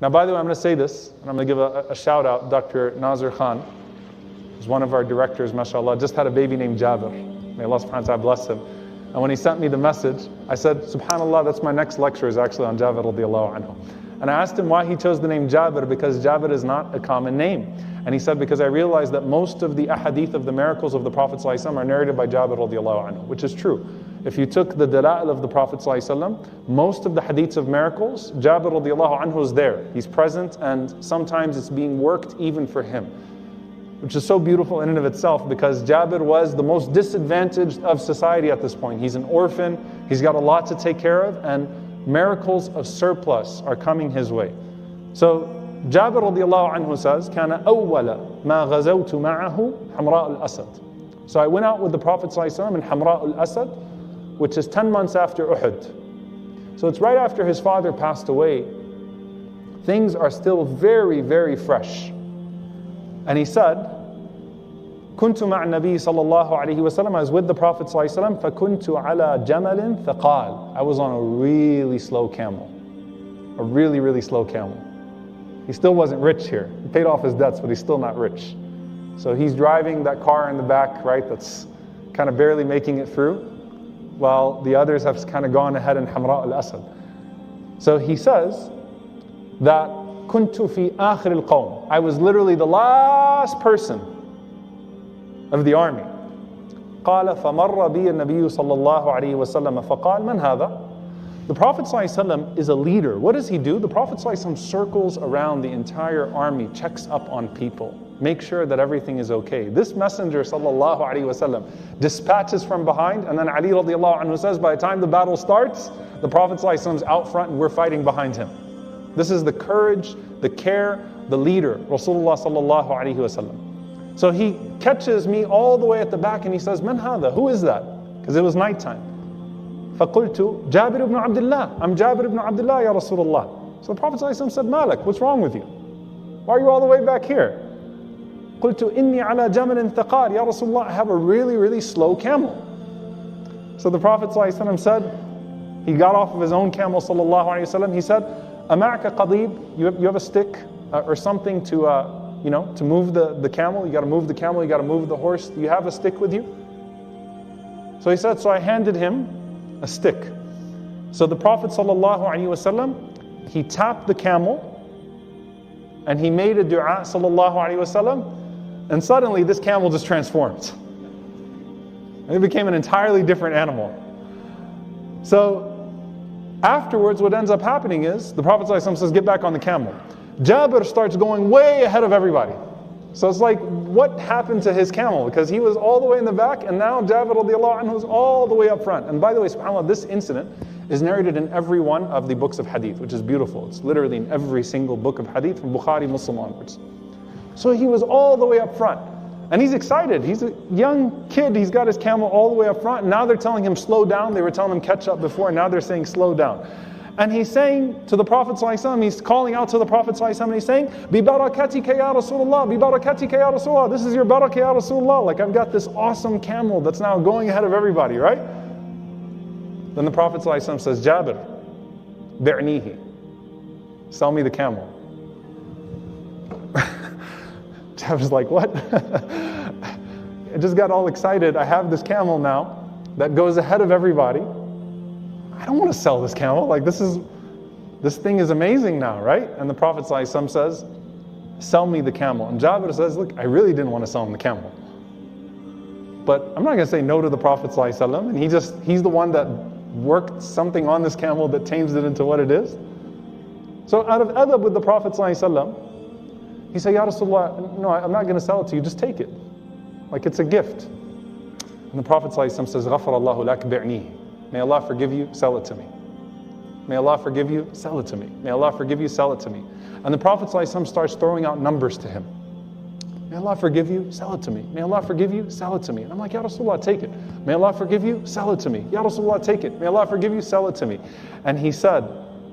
Now, by the way, I'm going to say this, and I'm going to give a shout out. Dr. Nazir Khan, who's one of our directors, mashallah, just had a baby named Jabir. May Allah subhanahu wa ta'ala bless him. And when he sent me the message, I said, subhanAllah, that's my next lecture is actually on Jabir radiallahu anhu. And I asked him why he chose the name Jabir, because Jabir is not a common name. And he said, because I realized that most of the ahadith of the miracles of the Prophet ﷺ are narrated by Jabir radiallahu anhu, which is true. If you took the dala'il of the Prophet ﷺ, most of the hadiths of miracles, Jabir radiallahu anhu is there. He's present, and sometimes it's being worked even for him, which is so beautiful in and of itself, because Jabir was the most disadvantaged of society at this point. He's an orphan, he's got a lot to take care of, and miracles of surplus are coming his way. So Jabir radiallahu anhu says, كَانَ أَوَّلَ مَا غَزَوْتُ مَعَهُ حَمْرَاء الْأَسَدِ. So I went out with the Prophet ﷺ in Hamra al-Asad, which is 10 months after Uhud. So it's right after his father passed away. Things are still very, very fresh. And he said, كنت مع النبي صلى الله عليه وسلم. I was with the Prophet صلى الله عليه وسلم. فكنت على جمل ثقال. I was on a really slow camel. A really, really slow camel. He still wasn't rich here. He paid off his debts, but he's still not rich. So he's driving that car in the back, right, that's kind of barely making it through, while the others have kind of gone ahead in Hamra al-Asad. So he says that كنت في آخر القوم. I was literally the last person of the army. قال فمر بي النبي صلى الله عليه وسلم فقال من هذا؟ The Prophet ﷺ is a leader. What does he do? The Prophet ﷺ circles around the entire army, checks up on people, make sure that everything is okay. This messenger sallallahu alaihi wasallam dispatches from behind, and then Ali radiallahu anhu says, by the time the battle starts, the Prophet ﷺ is out front and we're fighting behind him. This is the courage, the care, the leader, Rasulullah sallallahu alaihi wasallam. So he catches me all the way at the back and he says, Man hada? Who is that? Because it was nighttime. فَقُلْتُ Jabir ibn Abdullah. I'm Jabir ibn Abdullah, Ya Rasulullah. So the Prophet ﷺ said, Malik, what's wrong with you? Why are you all the way back here? قُلْتُ إِنِّي عَلَى جَمَلٍ ثَقَالٍ Ya Rasulullah, I have a really, really slow camel. So the Prophet ﷺ said, he got off of his own camel sallallahu alayhi wasallam. He said, أَمَعْكَ قَضِيب? You have a stick or something to to move the camel? You got to move the camel, you got to move the horse. Do you have a stick with you? So he said, so I handed him a stick. So the Prophet ﷺ, he tapped the camel and he made a dua ﷺ, and suddenly this camel just transformed. And it became an entirely different animal. So afterwards what ends up happening is the Prophet ﷺ says, get back on the camel. Jabir starts going way ahead of everybody. So it's like, what happened to his camel? Because he was all the way in the back, and now Jabir radiallahu anhu is all the way up front. And by the way, subhanAllah, this incident is narrated in every one of the books of hadith, which is beautiful. It's literally in every single book of hadith from Bukhari, Muslim onwards. So he was all the way up front. And he's excited. He's a young kid. He's got his camel all the way up front. And now they're telling him slow down. They were telling him catch up before, and now they're saying slow down. And he's saying to the Prophet ﷺ, he's calling out to the Prophet ﷺ, and he's saying, Bi barakatika ya Rasulullah, bi barakatika ya Rasulullah. This is your barakah ya Rasulullah. Like, I've got this awesome camel that's now going ahead of everybody, right? Then the Prophet ﷺ says, Jabir, bi'nihi. Sell me the camel. Jabir's like, what? I just got all excited. I have this camel now that goes ahead of everybody. I don't want to sell this camel. Like, this thing is amazing now, right? And the Prophet ﷺ says, sell me the camel. And Jabir says, look, I really didn't want to sell him the camel. But I'm not going to say no to the Prophet ﷺ. And he's the one that worked something on this camel that changed it into what it is. So out of adab with the Prophet ﷺ, he said, Ya Rasulullah, no, I'm not going to sell it to you. Just take it. Like, it's a gift. And the Prophet ﷺ says, غَفَرَ اللَّهُ لَكَ بِعْنِيهِ. May Allah forgive you, sell it to me. May Allah forgive you, sell it to me. May Allah forgive you, sell it to me. And the Prophet ﷺ starts throwing out numbers to him. May Allah forgive you, sell it to me. May Allah forgive you, sell it to me. And I'm like, Ya Rasulullah, take it. May Allah forgive you, sell it to me. Ya Rasulullah, take it. May Allah forgive you, sell it to me. And he said,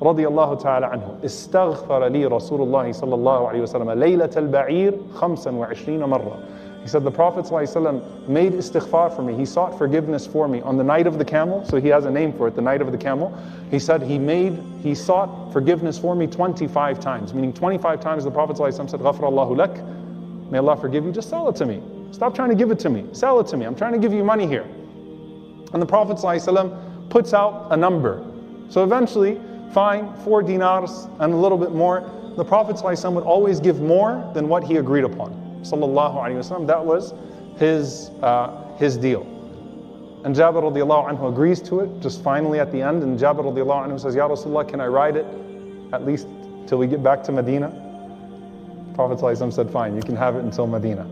radiyallahu ta'ala anhu, استغفر لي رسول الله صلى الله عليه وسلم ليلة البعير 25 مرة. He said, the Prophet ﷺ made istighfar for me. He sought forgiveness for me on the night of the camel. So he has a name for it, the night of the camel. He said he sought forgiveness for me 25 times. Meaning 25 times the Prophet ﷺ said, Ghafarallahu lak. May Allah forgive you. Just sell it to me. Stop trying to give it to me. Sell it to me. I'm trying to give you money here. And the Prophet ﷺ puts out a number. So eventually, fine, 4 dinars and a little bit more. The Prophet ﷺ would always give more than what he agreed upon. Sallallahu Alaihi Wasallam. That was his deal. And Jabir radiallahu anhu agrees to it just finally at the end. And Jabir radiallahu anhu says, Ya Rasulullah, can I ride it at least till we get back to Medina? The Prophet ﷺ said, fine, you can have it until Medina.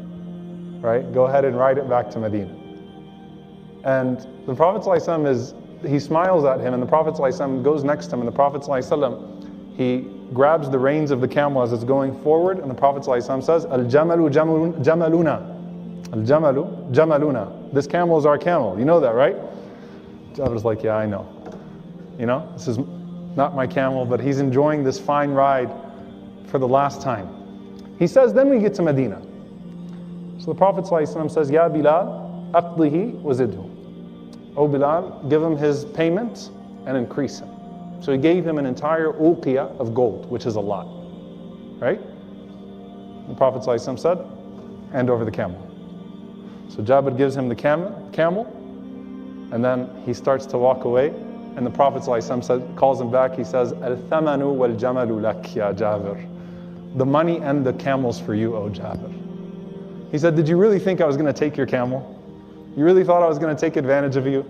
Right? Go ahead and ride it back to Medina. And the Prophet ﷺ he smiles at him, and the Prophet ﷺ goes next to him, and the Prophet ﷺ, he grabs the reins of the camel as it's going forward, and the Prophet ﷺ says, Al-jamalu jamaluna. Al-jamalu jamaluna. This camel is our camel. You know that, right? Jabir's like, yeah, I know. You know, this is not my camel, but he's enjoying this fine ride for the last time. He says, then we get to Medina. So the Prophet ﷺ says, Ya Bilal, aqdihi wa zidhu. O Bilal, give him his payment and increase him. So he gave him an entire uqiyah of gold, which is a lot. Right? The Prophet ﷺ said, hand over the camel. So Jabir gives him the camel, and then he starts to walk away, and the Prophet ﷺ calls him back. He says, Al-thamanu wal-jamalu lak ya Jabir. The money and the camels for you, O Jabir. He said, did you really think I was going to take your camel? You really thought I was going to take advantage of you?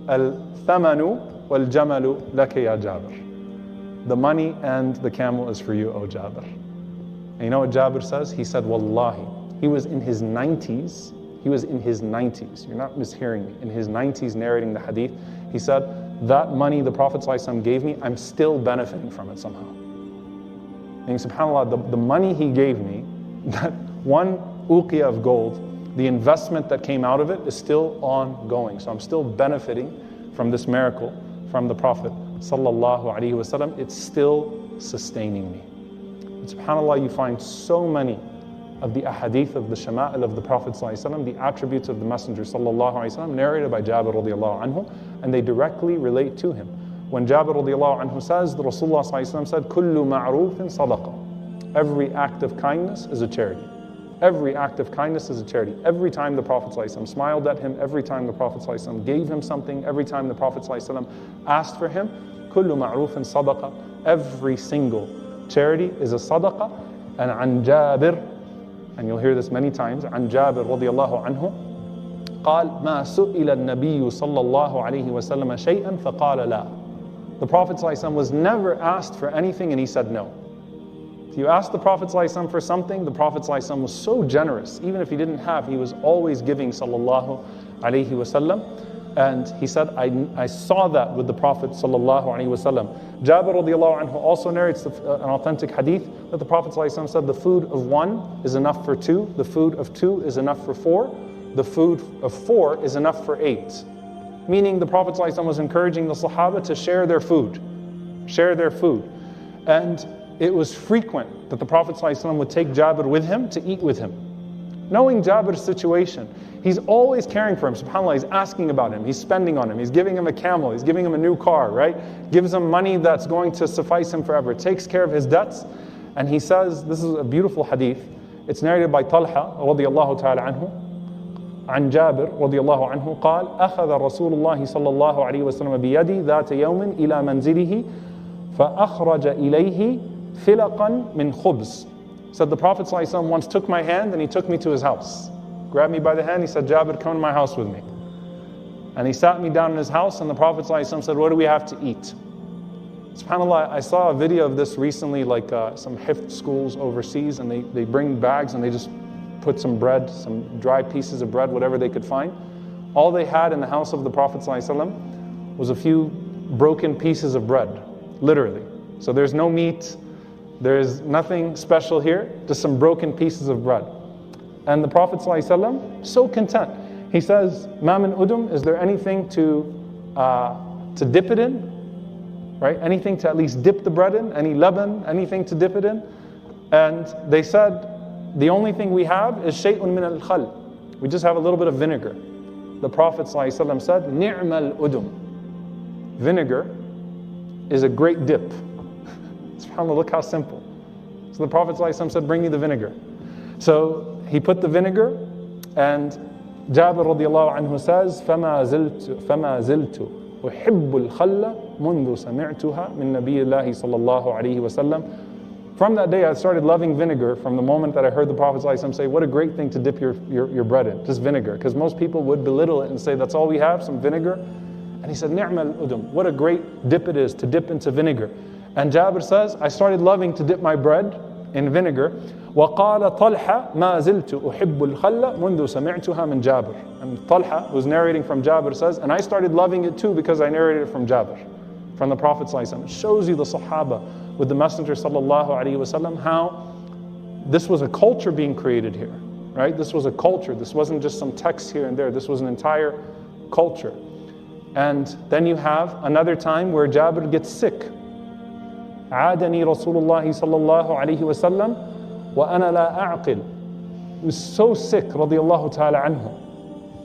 Al-thamanu wal-jamalu lak ya Jabir. The money and the camel is for you, O Jabir. And you know what Jabir says? He said, Wallahi, he was in his 90s. He was in his 90s. You're not mishearing me. In his 90s narrating the hadith. He said, that money the Prophet ﷺ gave me, I'm still benefiting from it somehow. And subhanAllah, the money he gave me, that one uqiyah of gold, the investment that came out of it is still ongoing. So I'm still benefiting from this miracle from the Prophet sallallahu alaihi wasallam. It's still sustaining me. And subhanAllah, you find so many of the ahadith of the shama'il of the Prophet ﷺ, the attributes of the Messenger ﷺ, narrated by Jabir radiallahu anhu, and they directly relate to him. When Jabir radiallahu anhu says, the Rasulullah ﷺ said, Kullu ma'rufin sadaqah. Every act of kindness is a charity. Every act of kindness is a charity. Every time the Prophet ﷺ smiled at him, every time the Prophet ﷺ gave him something, every time the Prophet ﷺ asked for him, Kullu ma'rufin sadaqah. Every single charity is a sadaqah. And an Jabir, and you'll hear this many times, عن جابر رضي الله عنه قال ما سئل النبي صلى الله عليه وسلم شيئا فقال لا. The Prophet ﷺ was never asked for anything and he said no. If you asked the Prophet ﷺ for something, the Prophet ﷺ was so generous. Even if he didn't have, he was always giving sallallahu alaihi wasallam. And he said, I saw that with the Prophet sallallahu alaihi wasallam. Jabir radiallahu anhu also narrates an authentic hadith that the Prophet ﷺ said, the food of one is enough for two, the food of two is enough for four, the food of four is enough for eight. Meaning the Prophet ﷺ was encouraging the Sahaba to share their food. Share their food. And it was frequent that the Prophet ﷺ would take Jabir with him to eat with him. Knowing Jabir's situation, he's always caring for him. SubhanAllah, he's asking about him. He's spending on him. He's giving him a camel. He's giving him a new car, right? Gives him money that's going to suffice him forever. Takes care of his debts. And he says, this is a beautiful hadith. It's narrated by Talha radiallahu ta'ala anhu. عن جابر رضي الله عنه قال أخذ رسول الله صلى الله عليه وسلم بيدي ذات يوم إلى منزله فأخرج إليه فلقا من خبز. Said the Prophet ﷺ once took my hand and he took me to his house. Grabbed me by the hand, he said, Jabir, come to my house with me. And he sat me down in his house and the Prophet ﷺ said, what do we have to eat? SubhanAllah, I saw a video of this recently, like some hifd schools overseas, and they bring bags and they just put some bread, some dry pieces of bread, whatever they could find. All they had in the house of the Prophet ﷺ was a few broken pieces of bread, literally. So there's no meat, there's nothing special here, just some broken pieces of bread. And the Prophet ﷺ, so content. He says, Ma min udum, is there anything to dip it in? Right? Anything to at least dip the bread in? Any laban? Anything to dip it in? And they said, the only thing we have is shay'un min al-khal. We just have a little bit of vinegar. The Prophet ﷺ said, ni'mal udum. Vinegar is a great dip. SubhanAllah, look how simple. So the Prophet ﷺ said, bring me the vinegar. So he put the vinegar, and Jabir radiallahu anhu says, فَمَا زِلْتُ أُحِبُّ الْخَلَّ مُنْذُ سَمِعْتُهَا مِنْ نَبِيِّ اللَّهِ صَلَّى اللَّهُ عَلَيْهِ وَسَلَّمَ. From that day, I started loving vinegar from the moment that I heard the Prophet ﷺ say, what a great thing to dip your bread in, just vinegar. Because most people would belittle it and say, that's all we have, some vinegar. And he said, ni'mal udum. What a great dip it is to dip into vinegar. And Jabir says, I started loving to dip my bread in vinegar. وَقَالَ طَلْحَ مَا زِلْتُ أُحِبُّ الْخَلَّ مُنْذُ سَمِعْتُهَا مِنْ Jabir. And Talha, who's narrating from Jabir, says, and I started loving it too because I narrated it from Jabir, from the Prophet ﷺ. It shows you the Sahaba with the Messenger sallallahu alaihi wasallam, how this was a culture being created here, right? This was a culture. This wasn't just some text here and there. This was an entire culture. And then you have another time where Jabir gets sick. عادني رسول الله صلى الله عليه وسلم وأنا لا أعقل. He was so sick, radiallahu ta'ala anhu.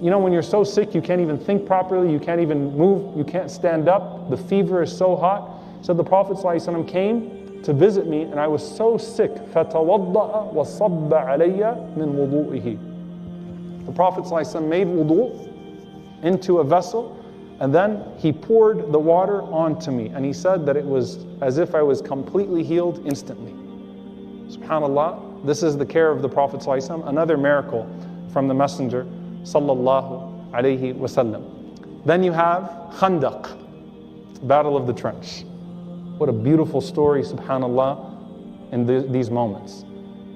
You know, when you're so sick, you can't even think properly, you can't even move, you can't stand up, the fever is so hot. So the Prophet ﷺ came to visit me, and I was so sick. فَتَوَضَّأَ وَصَبَّ عَلَيَّ مِنْ وُضُوئِهِ. The Prophet ﷺ made wudu into a vessel, and then he poured the water onto me. And he said that it was as if I was completely healed instantly. SubhanAllah, this is the care of the Prophet ﷺ, another miracle from the Messenger sallallahu alayhi wasallam. Then you have Khandaq, Battle of the Trench. What a beautiful story, subhanAllah, in these moments.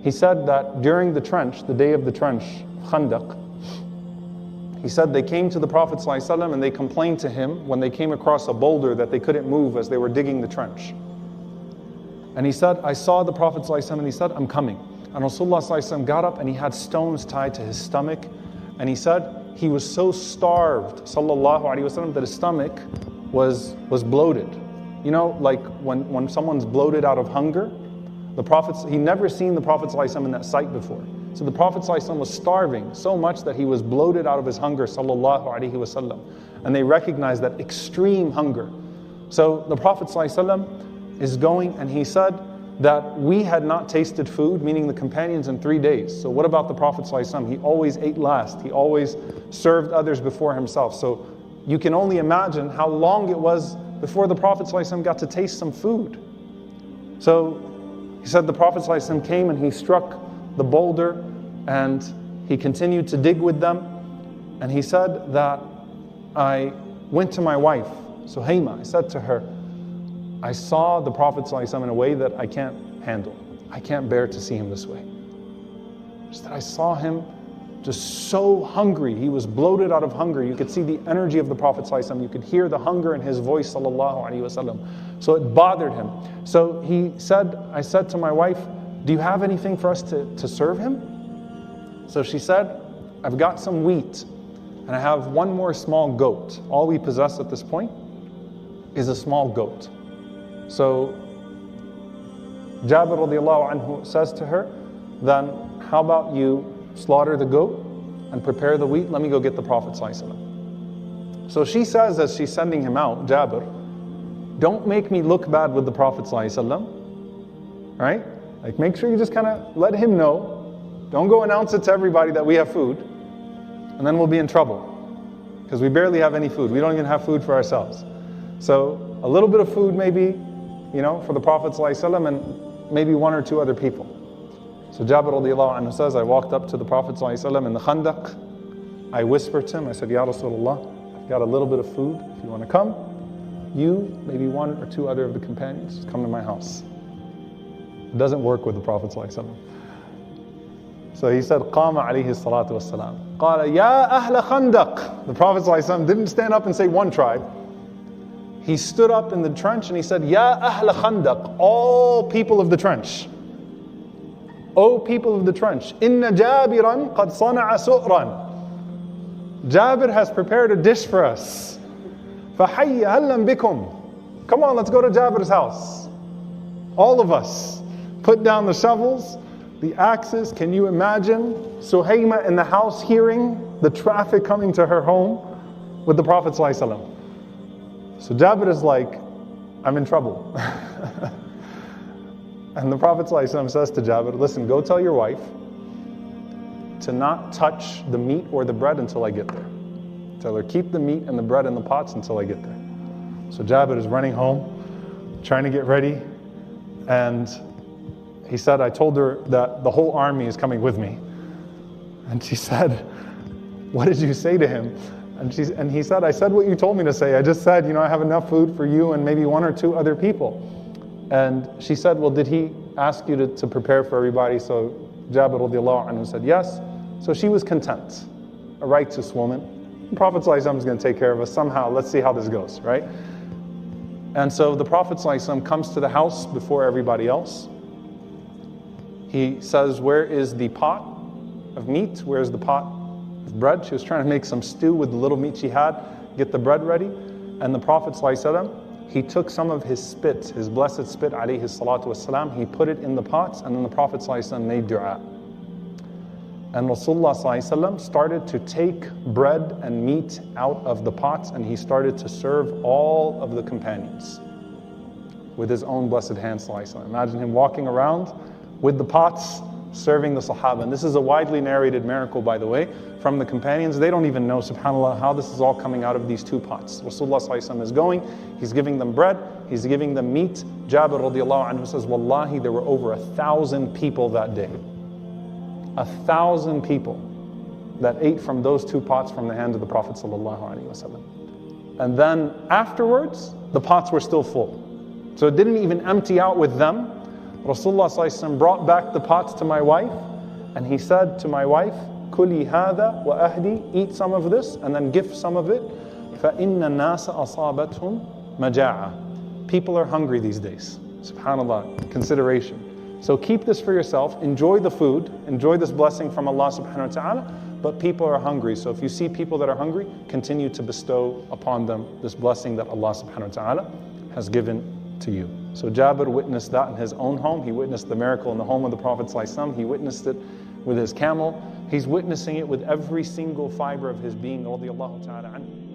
He said that during the trench, the day of the trench, Khandaq, he said they came to the Prophet ﷺ and they complained to him when they came across a boulder that they couldn't move as they were digging the trench. And he said, I saw the Prophet ﷺ and he said, I'm coming. And Rasulullah ﷺ got up and he had stones tied to his stomach. And he said he was so starved, sallallahu alaihi wasallam, that his stomach was bloated. You know, like when someone's bloated out of hunger, the Prophet, he'd never seen the Prophet ﷺ in that sight before. So the Prophet ﷺ was starving so much that he was bloated out of his hunger, sallallahu alaihi wasallam. And they recognized that extreme hunger. So the Prophet ﷺ is going, and he said that we had not tasted food, meaning the companions, in 3 days. So what about the Prophet ﷺ? He always ate last. He always served others before himself. So you can only imagine how long it was before the Prophet ﷺ got to taste some food. So he said the Prophet ﷺ came and he struck the boulder and he continued to dig with them. And he said that I went to my wife, Suhayma. I said to her, I saw the Prophet ﷺ in a way that I can't handle. I can't bear to see him this way. Just that I saw him just so hungry. He was bloated out of hunger. You could see the energy of the Prophet ﷺ. You could hear the hunger in his voice, sallallahu alaihi wasallam. So it bothered him. So he said, I said to my wife, do you have anything for us to serve him? So she said, I've got some wheat and I have one more small goat. All we possess at this point is a small goat. So Jabir radiallahu anhu says to her, then how about you slaughter the goat and prepare the wheat? Let me go get the Prophet ﷺ. So she says as she's sending him out, Jabir, don't make me look bad with the Prophet ﷺ, right? Like, make sure you just kind of let him know. Don't go announce it to everybody that we have food, and then we'll be in trouble because we barely have any food. We don't even have food for ourselves. So a little bit of food maybe, you know, for the Prophet ﷺ and maybe one or two other people. So Jabir radiallahu anhu says, I walked up to the Prophet ﷺ in the Khandaq. I whispered to him, I said, Ya Rasulullah, I've got a little bit of food. If you want to come, you, maybe one or two other of the companions, come to my house. It doesn't work with the Prophet ﷺ. So he said, Qama alayhi salatu wassalam. Qala ya ahla Khandaq. The Prophet ﷺ didn't stand up and say one tribe. He stood up in the trench and he said, Ya ahla Khandaq, all people of the trench. O people of the trench, inna Jabiran qad sana'a su'ran. Jabir has prepared a dish for us. فَحَيَّ هَلًّا بِكُمْ. Come on, let's go to Jabir's house. All of us. Put down the shovels, the axes. Can you imagine Suhayma in the house hearing the traffic coming to her home with the Prophet ﷺ? So Jabir is like, I'm in trouble. And the Prophet ﷺ says to Jabir, listen, go tell your wife to not touch the meat or the bread until I get there. Tell her, keep the meat and the bread in the pots until I get there. So Jabir is running home, trying to get ready, and he said, I told her that the whole army is coming with me. And she said, what did you say to him? And he said, I said what you told me to say. I just said, I have enough food for you and maybe one or two other people. And she said, well, did he ask you to prepare for everybody? So Jabir radiallahu anhu said, yes. So she was content, a righteous woman. The Prophet ﷺ is going to take care of us somehow. Let's see how this goes, right? And so the Prophet ﷺ comes to the house before everybody else. He says, where is the pot of meat? Where is the pot of bread? She was trying to make some stew with the little meat she had, get the bread ready. And the Prophet ﷺ, he took some of his spit, his blessed spit, alayhi salatu wasalam, he put it in the pots, and then the Prophet ﷺ made dua. And Rasulullah ﷺ started to take bread and meat out of the pots, and he started to serve all of the companions with his own blessed hands. Imagine him walking around with the pots, serving the Sahaba. And this is a widely narrated miracle, by the way, from the companions. They don't even know, subhanAllah, how this is all coming out of these two pots. Rasulullah ﷺ is going, he's giving them bread, he's giving them meat. Jabir radiallahu anhu says, Wallahi, there were over 1,000 people that day. 1,000 people that ate from those two pots from the hand of the Prophet ﷺ. And then afterwards, the pots were still full. So it didn't even empty out with them. Rasulullah ﷺ brought back the pots to my wife, and he said to my wife, Kuli hada wa ahdi, eat some of this and then give some of it. فَإِنَّ النَّاسَ أَصَابَتْهُمْ مَجَاعَةٌ. People are hungry these days. SubhanAllah, consideration. So keep this for yourself, enjoy the food, enjoy this blessing from Allah subhanahu wa ta'ala, but people are hungry. So if you see people that are hungry, continue to bestow upon them this blessing that Allah subhanahu wa ta'ala has given to you. So Jabir witnessed that in his own home. He witnessed the miracle in the home of the Prophet ﷺ. He witnessed it with his camel. He's witnessing it with every single fiber of his being, radiyallahu ta'ala anhu.